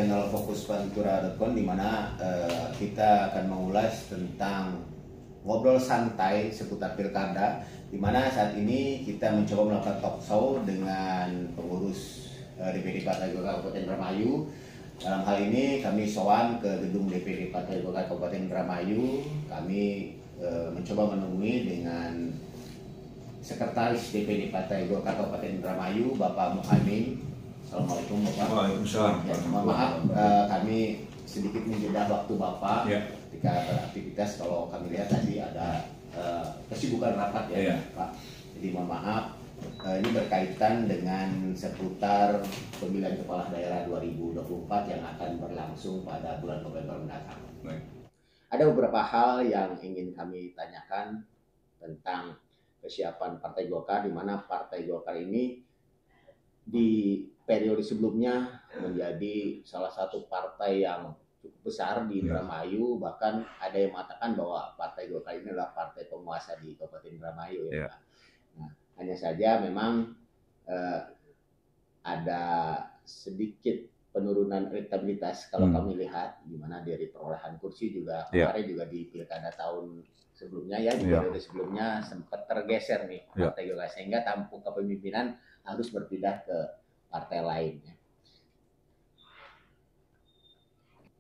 channel fokuspantura.com, di mana kita akan mengulas tentang ngobrol santai seputar pilkada, di mana saat ini kita mencoba melakukan talk show dengan pengurus DPD Partai Golkar Kabupaten Indramayu. Dalam hal ini kami sowan ke gedung DPD Partai Golkar Kabupaten Indramayu. Kami mencoba menemui dengan Sekretaris DPD Partai Golkar Kabupaten Indramayu, Bapak Muhammad. Assalamualaikum Bapak. Waalaikumsalam. Ya, maaf, kami sedikit menjeda waktu Bapak ketika beraktivitas. Kalau kami lihat tadi ada kesibukan rapat ya, Pak. Jadi mohon maaf. Ini berkaitan dengan seputar pemilihan kepala daerah 2024 yang akan berlangsung pada bulan November mendatang. Ada beberapa hal yang ingin kami tanyakan tentang kesiapan Partai Golkar, di mana Partai Golkar ini di periode sebelumnya menjadi salah satu partai yang cukup besar di Indramayu. Bahkan ada yang mengatakan bahwa Partai Golkar ini adalah partai penguasa di Kabupaten Indramayu ya, Pak. Nah, hanya saja memang ada sedikit penurunan elektabilitas kalau kami lihat, di mana dari perolehan kursi juga kemarin juga di pilkada tahun sebelumnya ya, di periode sebelumnya sempat tergeser nih Partai Golkar, sehingga tampuk kepemimpinan harus berpindah ke partai lain.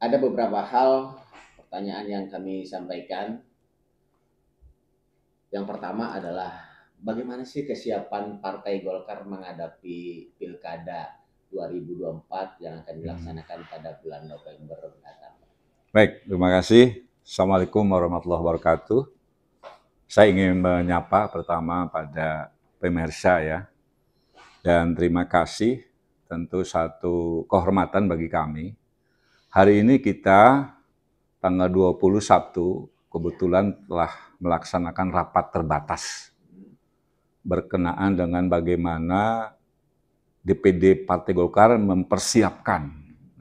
Ada beberapa hal pertanyaan yang kami sampaikan. Yang pertama adalah bagaimana sih kesiapan Partai Golkar menghadapi pilkada 2024 yang akan dilaksanakan pada bulan November mendatang? Baik, terima kasih. Assalamualaikum warahmatullahi wabarakatuh. Saya ingin menyapa pertama pada pemirsa ya. Dan terima kasih, tentu satu kehormatan bagi kami. Hari ini kita tanggal 20 Sabtu kebetulan telah melaksanakan rapat terbatas berkenaan dengan bagaimana DPD Partai Golkar mempersiapkan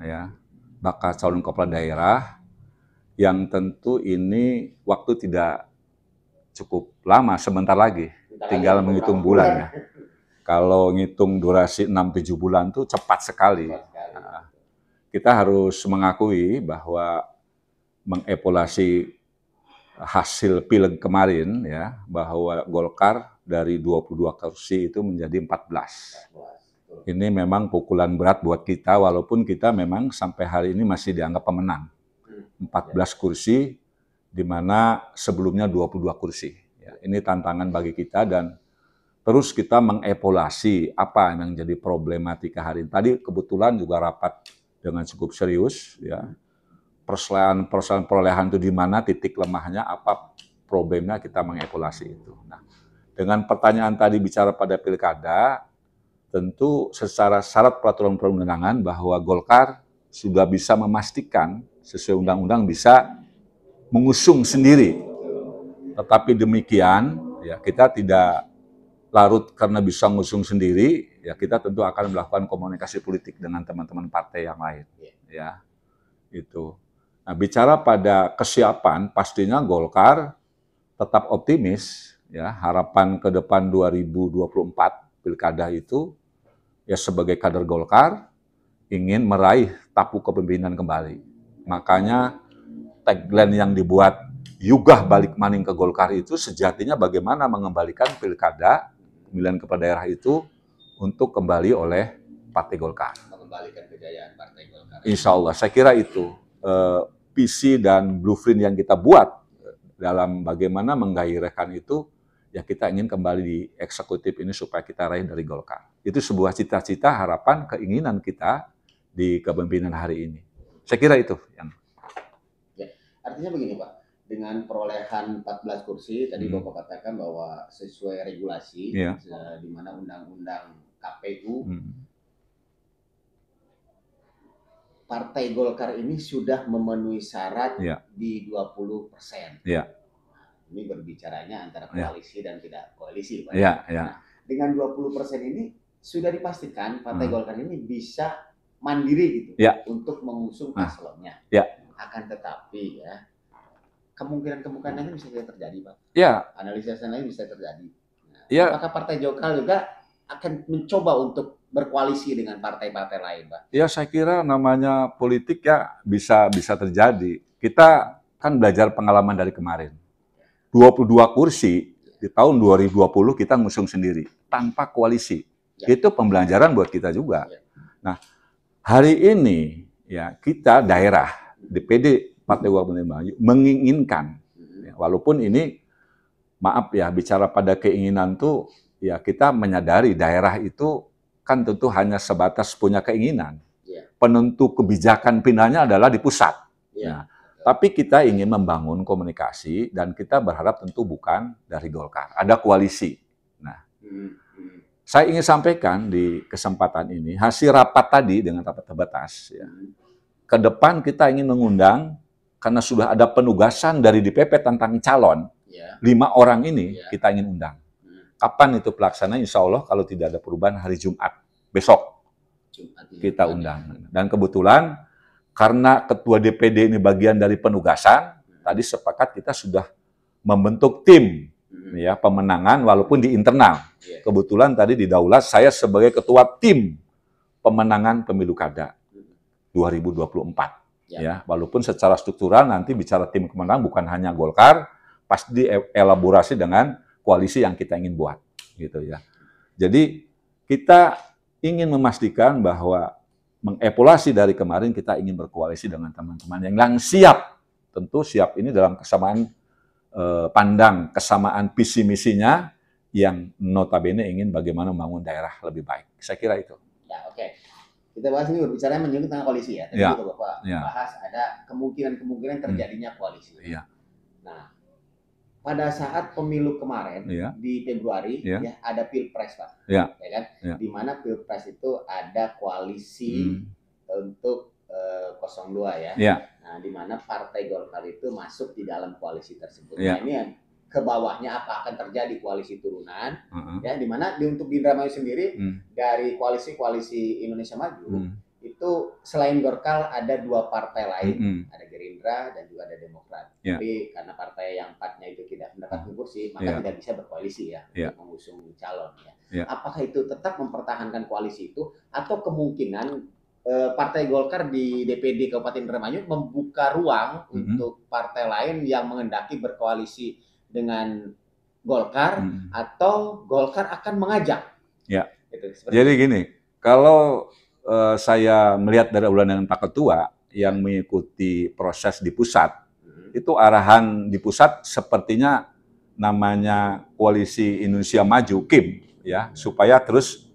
ya bakal calon kepala daerah, yang tentu ini waktu tidak cukup lama, sebentar lagi, tinggal menghitung bulan ya. Kalau ngitung durasi 6-7 bulan itu cepat sekali. Nah, kita harus mengakui bahwa mengevaluasi hasil pileg kemarin ya, bahwa Golkar dari 22 kursi itu menjadi 14. Ini memang pukulan berat buat kita, walaupun kita memang sampai hari ini masih dianggap pemenang. 14 kursi, di mana sebelumnya 22 kursi. Ya, ini tantangan bagi kita, dan terus kita mengevaluasi apa yang jadi problematika hari ini. Tadi kebetulan juga rapat dengan cukup serius, ya. Persoalan perolehan itu di mana, titik lemahnya, apa problemnya, kita mengevaluasi itu. Nah, dengan pertanyaan tadi bicara pada pilkada, tentu secara syarat peraturan perundangan bahwa Golkar sudah bisa memastikan sesuai undang-undang bisa mengusung sendiri. Tetapi demikian, ya kita tidak larut karena bisa ngusung sendiri, ya kita tentu akan melakukan komunikasi politik dengan teman-teman partai yang lain, ya itu. Nah, bicara pada kesiapan, pastinya Golkar tetap optimis, ya harapan ke depan 2024 pilkada itu, ya sebagai kader Golkar ingin meraih tapu kepemimpinan kembali. Makanya tagline yang dibuat Yugah Balik Maning ke Golkar itu sejatinya bagaimana mengembalikan pilkada pemilihan kepala daerah itu untuk kembali oleh Partai Golkar. Mengembalikan kejayaan Partai Golkar. Insya Allah, saya kira itu visi dan blueprint yang kita buat dalam bagaimana menggairahkan itu, ya kita ingin kembali di eksekutif ini supaya kita raih dari Golkar. Itu sebuah cita-cita, harapan, keinginan kita di kepemimpinan hari ini. Saya kira itu yang. Ya, artinya begini Pak, dengan perolehan 14 kursi, tadi Bapak katakan bahwa sesuai regulasi, di mana undang-undang KPU, Partai Golkar ini sudah memenuhi syarat di 20%. Ini berbicaranya antara koalisi dan tidak koalisi, Pak. Nah, dengan 20% ini sudah dipastikan Partai Golkar ini bisa mandiri gitu untuk mengusung paslonnya. Akan tetapi ya, kemungkinan bisa terjadi, Pak. Analisis lain bisa terjadi. Nah, apakah Partai Golkar juga akan mencoba untuk berkoalisi dengan partai-partai lain, Pak? Ya saya kira namanya politik ya bisa terjadi. Kita kan belajar pengalaman dari kemarin. 22 kursi di tahun 2020 kita ngusung sendiri tanpa koalisi. Ya. Itu pembelajaran buat kita juga. Ya. Nah, hari ini ya kita daerah DPD Partai Golkar Maju menginginkan, ya, walaupun ini maaf ya bicara pada keinginan tuh ya kita menyadari daerah itu kan tentu hanya sebatas punya keinginan. Ya. Penentu kebijakan pindahnya adalah di pusat. Ya. Nah, tapi kita ingin membangun komunikasi dan kita berharap tentu bukan dari Golkar, ada koalisi. Nah, saya ingin sampaikan di kesempatan ini hasil rapat tadi dengan rapat terbatas. Ya. Ke depan kita ingin mengundang karena sudah ada penugasan dari DPP tentang calon, 5 orang ini kita ingin undang. Kapan itu pelaksanaan? Insya Allah kalau tidak ada perubahan hari Jumat besok kita undang. Dan kebetulan karena ketua DPD ini bagian dari penugasan, tadi sepakat kita sudah membentuk tim ya pemenangan walaupun di internal. Kebetulan tadi di Daulat saya sebagai ketua tim pemenangan pemilu kada 2024. Ya, walaupun secara struktural nanti bicara tim kemenangan bukan hanya Golkar, pasti dielaborasi dengan koalisi yang kita ingin buat, gitu ya. Jadi kita ingin memastikan bahwa mengevaluasi dari kemarin kita ingin berkoalisi dengan teman-teman yang siap, tentu siap ini dalam kesamaan pandang, kesamaan visi misinya yang notabene ingin bagaimana membangun daerah lebih baik. Saya kira itu. Ya, oke. Kita bahas ini berbicara menyangkut tentang koalisi ya. Tadi juga Bapak bahas ada kemungkinan terjadinya koalisi. Ya. Nah, pada saat pemilu kemarin di Februari ya ada Pilpres, Pak. Ya kan? Ya. Di mana Pilpres itu ada koalisi untuk 02 ya. Ya. Nah, di mana Partai Golkar itu masuk di dalam koalisi tersebut. Ya. Nah, ini yang ke bawahnya apa akan terjadi koalisi turunan ya, di mana untuk di Indramayu sendiri dari koalisi Indonesia Maju itu selain Golkar ada 2 partai lain, ada Gerindra dan juga ada Demokrat. Tapi karena partai yang 4-nya itu tidak mendapatkan kursi, maka tidak bisa berkoalisi ya untuk mengusung calon ya. Apakah itu tetap mempertahankan koalisi itu atau kemungkinan Partai Golkar di DPD Kabupaten Indramayu membuka ruang untuk partai lain yang menghendaki berkoalisi dengan Golkar atau Golkar akan mengajak? Ya. Jadi gini, kalau saya melihat dari obrolan dengan Pak Ketua yang mengikuti proses di pusat, itu arahan di pusat sepertinya namanya Koalisi Indonesia Maju (KIM) ya, supaya terus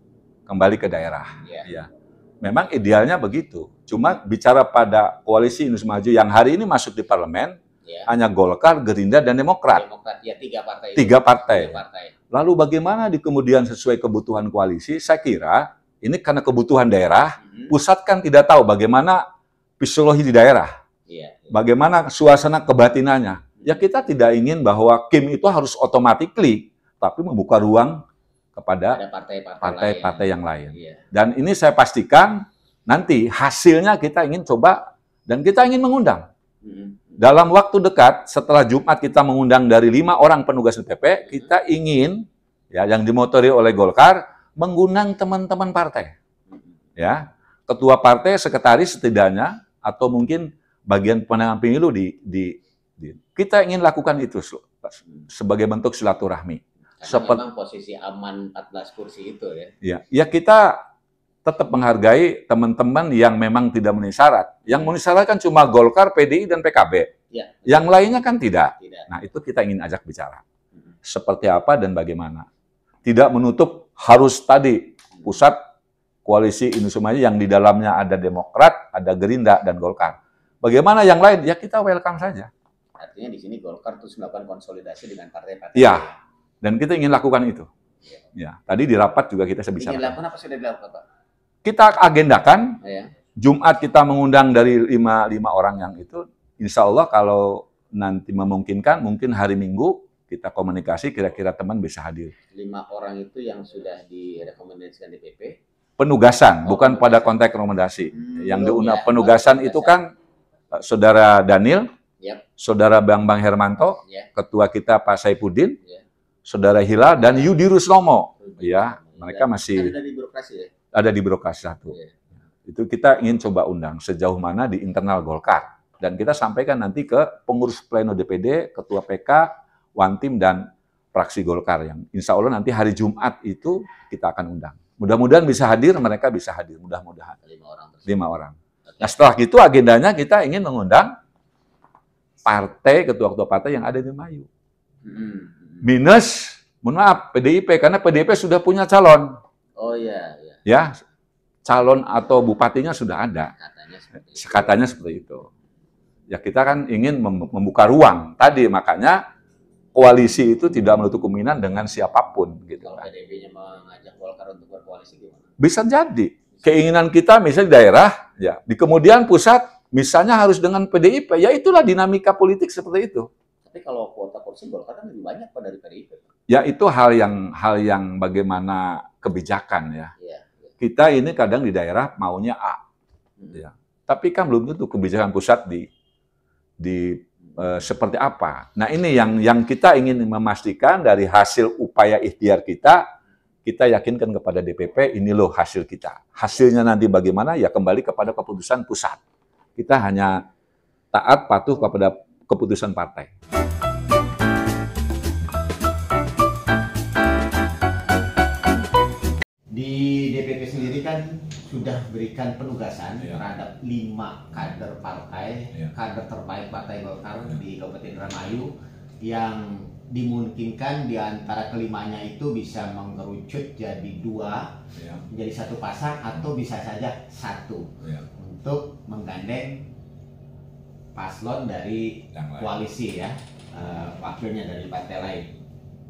kembali ke daerah. Ya. Memang idealnya begitu. Cuma bicara pada Koalisi Indonesia Maju yang hari ini masuk di parlemen, hanya Golkar, Gerindra, dan Demokrat. Ya, 3 partai. 3 partai. Lalu bagaimana di kemudian sesuai kebutuhan koalisi? Saya kira ini karena kebutuhan daerah, pusat kan tidak tahu bagaimana fisiologi di daerah. Bagaimana suasana kebatinannya. Ya kita tidak ingin bahwa KIM itu harus otomatis, tapi membuka ruang kepada partai-partai yang lain. Dan ini saya pastikan nanti hasilnya kita ingin coba dan kita ingin mengundang. Dalam waktu dekat, setelah Jumat kita mengundang dari 5 orang penugas DPP, kita ingin, ya, yang dimotori oleh Golkar, mengundang teman-teman partai. Ya, ketua partai, sekretaris setidaknya, atau mungkin bagian pemenangan pemilu kita ingin lakukan itu sebagai bentuk silaturahmi. Memang posisi aman 14 kursi itu ya. Ya, kita tetap menghargai teman-teman yang memang tidak memenuhi syarat. Yang memenuhi syarat kan cuma Golkar, PDI, dan PKB. Ya. Yang lainnya kan tidak. Nah, itu kita ingin ajak bicara. Seperti apa dan bagaimana. Tidak menutup harus tadi pusat Koalisi Indonesia Maju yang di dalamnya ada Demokrat, ada Gerindra, dan Golkar. Bagaimana yang lain? Ya kita welcome saja. Artinya di sini Golkar terus melakukan konsolidasi dengan partai-partai. Ya, dan kita ingin lakukan itu. Ya, tadi di rapat juga kita bisa bicara. Ingin lakukan apa sudah dilakukan, Pak? Kita agendakan, Jumat kita mengundang dari 5 orang yang itu, insya Allah kalau nanti memungkinkan, mungkin hari Minggu kita komunikasi, kira-kira teman bisa hadir. 5 orang itu yang sudah direkomendasikan DPP? Penugasan, bukan pada konteks rekomendasi. Yang diundang penugasan itu kan Saudara Daniel, Saudara Bang Hermanto, Ketua kita Pak Saifuddin, Saudara Hilal, dan Yudi Rusnomo. Ya, mereka masih... Ada di birokrasi ya? ada di birokrasi 1. Itu kita ingin coba undang sejauh mana di internal Golkar. Dan kita sampaikan nanti ke pengurus pleno DPD, ketua PK, Wantim, dan fraksi Golkar yang insya Allah nanti hari Jumat itu kita akan undang. Mudah-mudahan bisa hadir, mereka bisa hadir, mudah-mudahan. 5 orang. Nah setelah itu agendanya kita ingin mengundang partai, ketua-ketua partai yang ada di Mayu. Minus, mohon maaf, PDIP, karena PDIP sudah punya calon. Oh iya. Ya, calon atau bupatinya sudah ada. Katanya seperti itu. Ya kita kan ingin membuka ruang. Tadi makanya koalisi itu tidak menutup kemungkinan dengan siapapun. Gitu. Kalau PDIP-nya mengajak Golkar untuk berkoalisi gimana? Bisa jadi. Keinginan kita misalnya di daerah, ya di kemudian pusat, misalnya harus dengan PDIP, ya itulah dinamika politik seperti itu. Tapi kalau kuota kursi Golkar kan lebih banyak Pak dari PDIP. Ya itu hal yang bagaimana kebijakan ya. Kita ini kadang di daerah maunya A, ya. Tapi kan belum tentu kebijakan pusat seperti apa. Nah ini yang kita ingin memastikan dari hasil upaya ikhtiar kita yakinkan kepada DPP, ini loh hasil kita. Hasilnya nanti bagaimana, ya kembali kepada keputusan pusat. Kita hanya taat, patuh kepada keputusan partai. Di DPP sendiri kan sudah berikan penugasan terhadap 5 kader partai, kader terbaik Partai Golkar di Kabupaten Indramayu yang dimungkinkan di antara kelimanya itu bisa mengerucut jadi 2, menjadi 1 pasang atau bisa saja 1 untuk menggandeng paslon dari koalisi ya, wakilnya dari partai lain.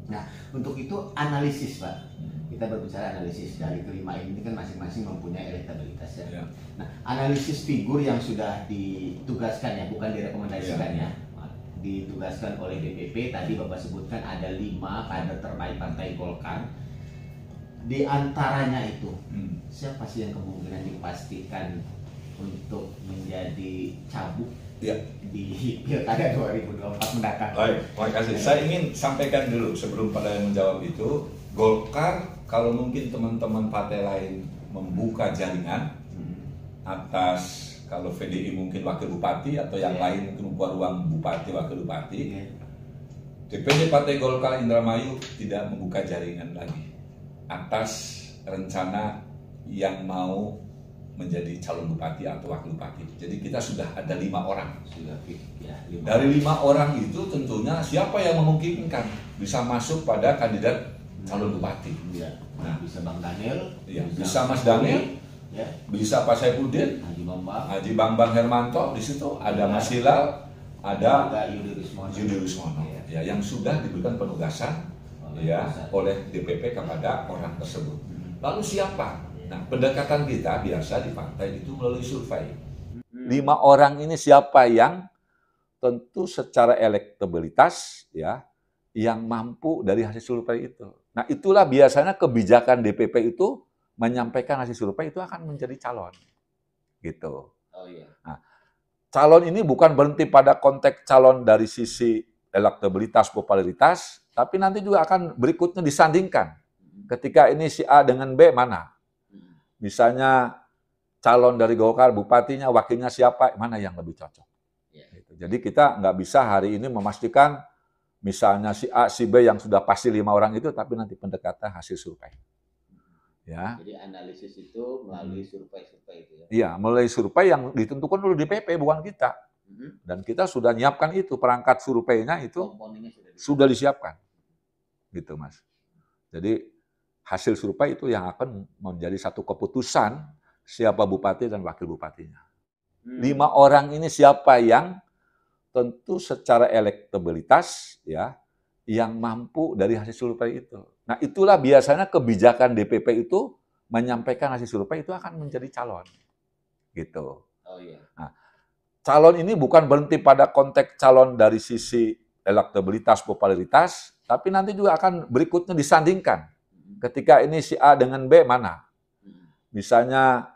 Nah untuk itu analisis Pak, kita berbicara analisis dari kelima ini kan masing-masing mempunyai elektabilitas ya. Nah analisis figur yang sudah ditugaskan ya, bukan direkomendasikan ya. Ditugaskan oleh DPP, tadi Bapak sebutkan ada 5 kader terbaik Partai Golkar. Di antaranya itu, siapa sih yang kemungkinan dipastikan untuk menjadi cabuk di Pilkada 2024 mendatang? Baik, terima kasih. Saya ingin sampaikan dulu sebelum pada menjawab itu, Golkar kalau mungkin teman-teman partai lain membuka jaringan atas, kalau VDI mungkin wakil bupati atau yang lain mungkin membuka ruang bupati, wakil bupati. DPD Partai Golkar Indramayu tidak membuka jaringan lagi atas rencana yang mau menjadi calon bupati atau wakil bupati. Jadi kita sudah ada 5 orang. Dari 5 orang itu tentunya siapa yang memungkinkan bisa masuk pada kandidat calon bupati. Nah, bisa Bang Daniel, bisa Mas Daniel. Bisa Pak Saifuddin, Haji Bambang Hermanto, di situ ada Mas Hilal, ada Yudi Rismono, ya, yang sudah diberikan penugasan oleh DPP kepada orang tersebut. Lalu siapa? Nah, pendekatan kita biasa di partai itu melalui survei. 5 orang ini siapa yang tentu secara elektabilitas ya yang mampu dari hasil survei itu. Nah, itulah biasanya kebijakan DPP itu menyampaikan hasil survei itu akan menjadi calon, gitu. Nah, calon ini bukan berhenti pada konteks calon dari sisi elektabilitas, popularitas, tapi nanti juga akan berikutnya disandingkan. Ketika ini si A dengan B mana? Misalnya calon dari Golkar, bupatinya, wakilnya siapa, mana yang lebih cocok. Gitu. Jadi kita nggak bisa hari ini memastikan misalnya si A, si B yang sudah pasti 5 orang itu, tapi nanti pendekatan hasil survei. Ya. Jadi analisis itu melalui survei-survei itu ya? Iya, melalui survei yang ditentukan oleh DPP, bukan kita. Dan kita sudah nyiapkan itu, perangkat surveinya itu sudah disiapkan. Gitu Mas. Jadi hasil survei itu yang akan menjadi satu keputusan siapa bupati dan wakil bupatinya. 5 orang ini siapa yang tentu secara elektabilitas ya yang mampu dari hasil survei itu. Nah, itulah biasanya kebijakan DPP itu menyampaikan hasil survei itu akan menjadi calon. Gitu. Nah, calon ini bukan berhenti pada konteks calon dari sisi elektabilitas, popularitas, tapi nanti juga akan berikutnya disandingkan. Ketika ini si A dengan B mana? Misalnya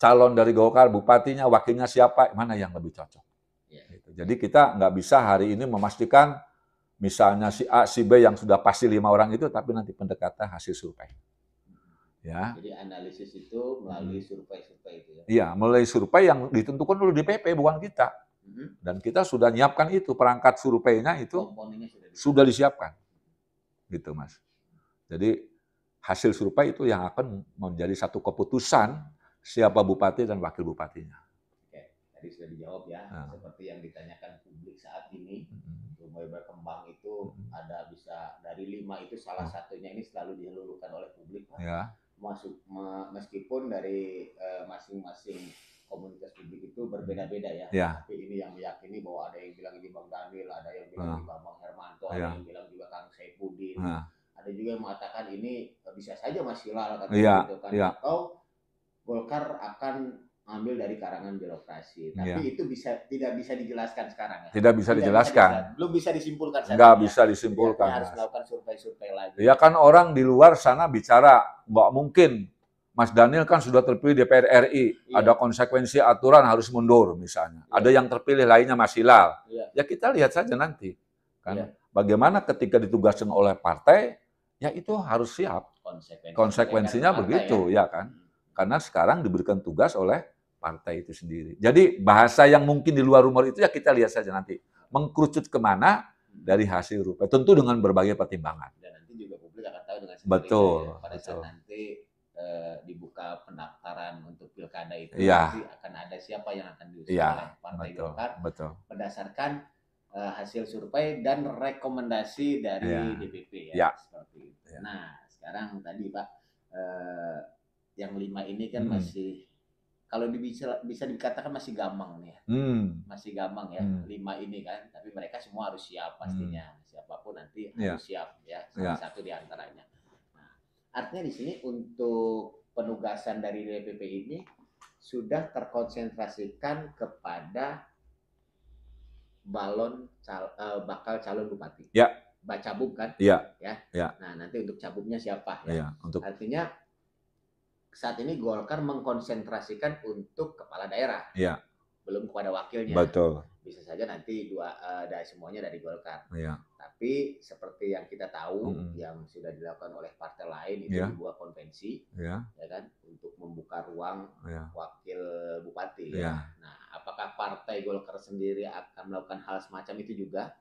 calon dari Golkar, bupatinya, wakilnya siapa, mana yang lebih cocok. Gitu. Jadi kita nggak bisa hari ini memastikan misalnya si A, si B yang sudah pasti 5 orang itu, tapi nanti pendekatan hasil survei. Ya. Jadi analisis itu melalui survei-survei itu ya? Iya, melalui survei yang ditentukan oleh DPP, bukan kita. Dan kita sudah nyiapkan itu, perangkat surveinya itu sudah disiapkan. Gitu, Mas. Jadi hasil survei itu yang akan menjadi satu keputusan siapa bupati dan wakil bupatinya. Oke, tadi sudah dijawab ya, seperti yang ditanyakan publik saat ini. Mulai berkembang itu ada bisa dari 5 itu salah satunya ini selalu diluluhkan oleh publik, Pak. Ya. Meskipun dari masing-masing komunitas publik itu berbeda-beda ya. Tapi ini yang meyakini bahwa ada yang bilang ini Bang Daniel, ada yang bilang ini Bang Hermanto, ada yang bilang juga Kang Saifuddin. Ada juga yang mengatakan ini bisa saja Mas Hilal katanya gitu kan. Atau Golkar akan ambil dari karangan birokrasi. Tapi itu tidak bisa dijelaskan sekarang ya. Tidak bisa dijelaskan. Belum bisa disimpulkan. Nggak bisa disimpulkan. Harus melakukan survei-survei lagi. Ya kan orang di luar sana bicara, nggak mungkin. Mas Daniel kan sudah terpilih DPR RI, ada konsekuensi aturan harus mundur misalnya. Ada yang terpilih lainnya Mas Hilal. Ya kita lihat saja nanti. Kan bagaimana ketika ditugaskan oleh partai, ya itu harus siap. Konsekuensinya begitu ya kan. Karena sekarang diberikan tugas oleh partai itu sendiri. Jadi bahasa yang mungkin di luar rumor itu ya kita lihat saja nanti. Mengkerucut kemana dari hasil survei. Tentu dengan berbagai pertimbangan. Dan nanti juga publik akan tahu dengan sendiri. Betul. Pada saat nanti dibuka pendaftaran untuk pilkada itu, nanti akan ada siapa yang akan diusung oleh Partai Golkar. Berdasarkan hasil survei dan rekomendasi dari DPP ya. Seperti itu. Nah, sekarang tadi Pak, yang 5 ini kan masih, kalau bisa dikatakan masih gampang nih ya. Masih gampang ya, 5 ini kan. Tapi mereka semua harus siap pastinya. Siapapun nanti harus siap ya, salah satu di antaranya. Nah, artinya di sini untuk penugasan dari DPP ini sudah terkonsentrasikan kepada bakal calon bupati. Ya. Bacabub kan? Iya. Ya. Nah, nanti untuk cabubnya siapa ya? Artinya saat ini Golkar mengkonsentrasikan untuk kepala daerah. Iya. Belum kepada wakilnya. Betul. Bisa saja nanti dari semuanya dari Golkar. Iya. Tapi seperti yang kita tahu yang sudah dilakukan oleh partai lain itu dibuat konvensi, ya kan, untuk membuka ruang wakil bupati. Nah, apakah partai Golkar sendiri akan melakukan hal semacam itu juga?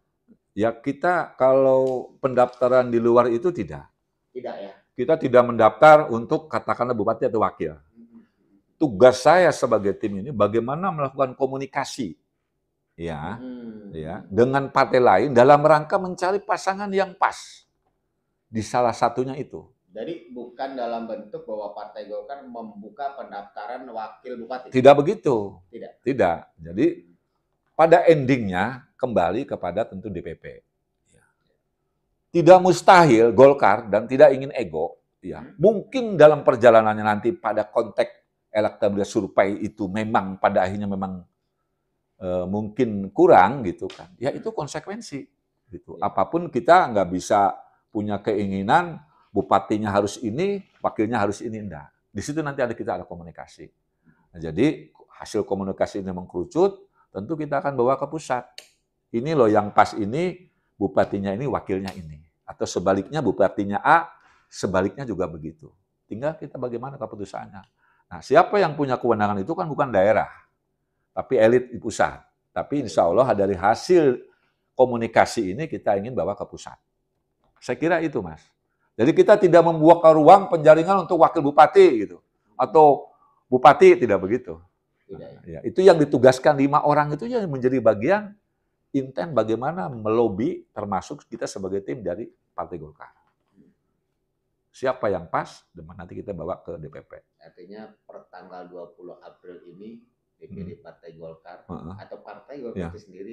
Ya kita kalau pendaftaran di luar itu tidak. Tidak ya. Kita tidak mendaftar untuk katakanlah bupati atau wakil. Tugas saya sebagai tim ini bagaimana melakukan komunikasi ya dengan partai lain dalam rangka mencari pasangan yang pas di salah satunya itu. Jadi bukan dalam bentuk bahwa Partai Golkar membuka pendaftaran wakil bupati. Tidak begitu. Tidak. Jadi pada endingnya kembali kepada tentu DPP. Tidak mustahil Golkar dan tidak ingin ego, mungkin dalam perjalanannya nanti pada konteks elektabilitas survei itu memang pada akhirnya memang mungkin kurang gitu kan. Ya itu konsekuensi gitu. Apapun kita nggak bisa punya keinginan bupatinya harus ini, wakilnya harus ini, enggak. Di situ nanti kita ada komunikasi. Nah, jadi hasil komunikasi ini mengkerucut, tentu kita akan bawa ke pusat. Ini loh yang pas ini, bupatinya ini, wakilnya ini. Atau sebaliknya bupatinya A, sebaliknya juga begitu. Tinggal kita bagaimana keputusannya. Nah, siapa yang punya kewenangan itu kan bukan daerah, tapi elit di pusat. Tapi insya Allah dari hasil komunikasi ini kita ingin bawa ke pusat. Saya kira itu, Mas. Jadi kita tidak membuka ruang penjaringan untuk wakil bupati gitu. Atau bupati, tidak begitu. Ya, itu yang ditugaskan 5 orang itu yang menjadi bagian intent bagaimana melobi termasuk kita sebagai tim dari Partai Golkar. Siapa yang pas, nanti kita bawa ke DPP. Artinya per tanggal 20 April ini DPD Partai Golkar atau Partai Golkar itu sendiri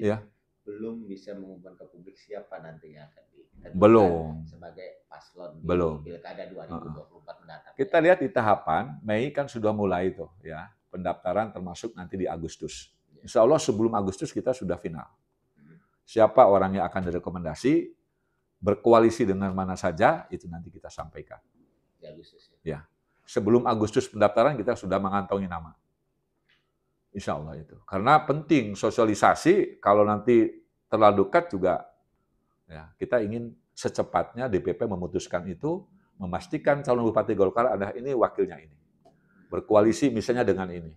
belum bisa mengumumkan ke publik siapa nanti yang akan belum sebagai paslon di Pilkada 2024 mendatang. Kita lihat di tahapan Mei kan sudah mulai tuh ya pendaftaran termasuk nanti di Agustus. Insya Allah sebelum Agustus kita sudah final. Siapa orang yang akan direkomendasi, berkoalisi dengan mana saja, itu nanti kita sampaikan. Di Agustus ya. Sebelum Agustus pendaftaran kita sudah mengantongi nama. Insya Allah itu. Karena penting sosialisasi, kalau nanti terlalu dekat juga, ya, kita ingin secepatnya DPP memutuskan itu, memastikan calon bupati Golkar ada ini wakilnya ini. Berkoalisi misalnya dengan ini.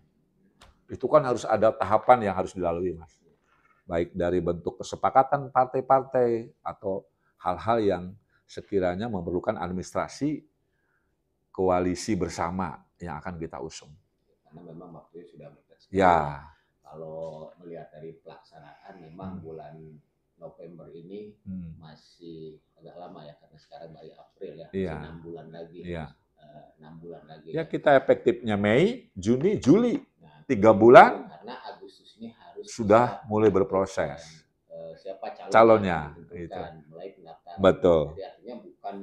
Itu kan harus ada tahapan yang harus dilalui, Mas. Baik dari bentuk kesepakatan partai-partai atau hal-hal yang sekiranya memerlukan administrasi koalisi bersama yang akan kita usung. Karena memang waktunya sudah mepet. Ya. Kalau melihat dari pelaksanaan memang bulan November ini masih agak lama ya, karena sekarang baru April ya, iya. 6 bulan lagi. Iya. 6 bulan lagi. Ya, kita efektifnya Mei, Juni, Juli. 3 bulan. Karena Agustus ini harus sudah mulai berproses. Siapa calonnya itu. Mulai pendaftaran. Betul. Jadi artinya bukan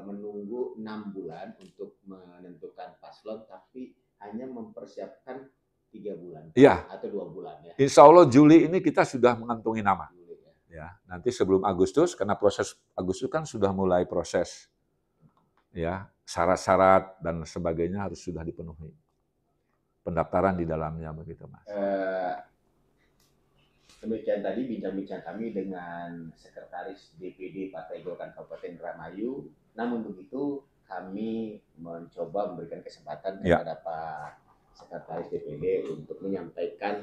menunggu 6 bulan untuk menentukan paslon, tapi hanya mempersiapkan 3 bulan ya. Atau 2 bulan ya. Insya Allah Juli ini kita sudah mengantongi nama. Ya, nanti sebelum Agustus, karena proses Agustus kan sudah mulai proses, ya syarat-syarat dan sebagainya harus sudah dipenuhi. Pendaftaran di dalamnya begitu, Mas. Demikian tadi bincang-bincang kami dengan Sekretaris DPD Partai Golkar Kabupaten Indramayu. Namun begitu kami mencoba memberikan kesempatan kepada Pak Sekretaris DPD untuk menyampaikan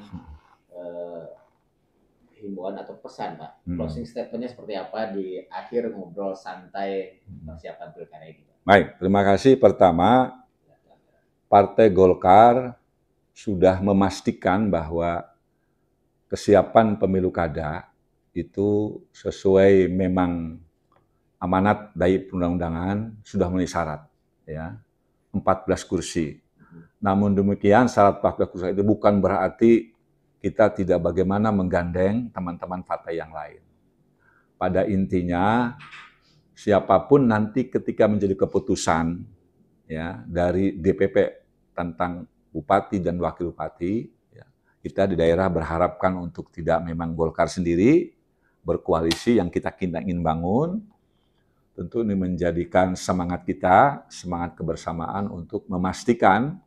himbauan atau pesan, Pak. Closing statement-nya seperti apa di akhir ngobrol santai persiapan pilkada ini, Pak? Baik, terima kasih. Pertama, Partai Golkar sudah memastikan bahwa kesiapan pemilu kada itu sesuai memang amanat dari perundang-undangan sudah memenuhi syarat, ya, 14 kursi. Namun demikian syarat 14 kursi itu bukan berarti kita tidak bagaimana menggandeng teman-teman partai yang lain. Pada intinya, siapapun nanti ketika menjadi keputusan ya dari DPP tentang bupati dan wakil bupati, ya, kita di daerah berharapkan untuk tidak memang Golkar sendiri berkoalisi yang kita ingin bangun. Tentu ini menjadikan semangat kita, semangat kebersamaan untuk memastikan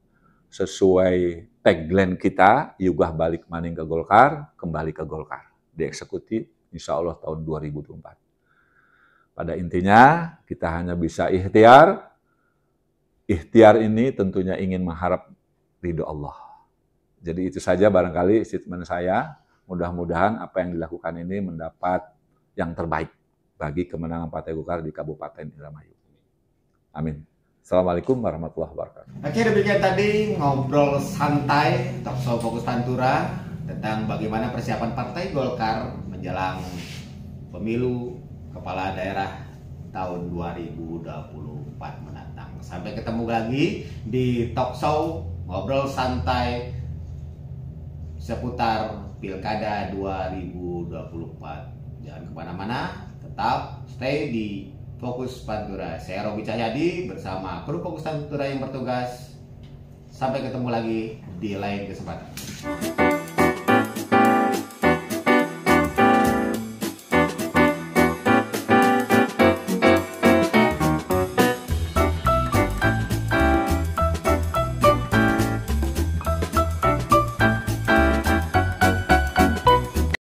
sesuai tagline kita, Yugah balik maning ke Golkar, kembali ke Golkar. Di eksekutif, insya Allah tahun 2024. Pada intinya, kita hanya bisa ikhtiar. Ikhtiar ini tentunya ingin mengharap ridho Allah. Jadi itu saja barangkali statement saya. Mudah-mudahan apa yang dilakukan ini mendapat yang terbaik bagi kemenangan Partai Golkar di Kabupaten Indramayu. Amin. Assalamualaikum warahmatullahi wabarakatuh. Oke, demikian tadi ngobrol santai Talkshow Fokus Pantura tentang bagaimana persiapan Partai Golkar menjelang pemilu kepala daerah tahun 2024 mendatang. Sampai ketemu lagi di Talkshow ngobrol santai seputar Pilkada 2024. Jangan kemana-mana, tetap stay di Fokus Pantura. Saya Robi Cahyadi bersama kru Fokus Pantura yang bertugas. Sampai ketemu lagi di lain kesempatan.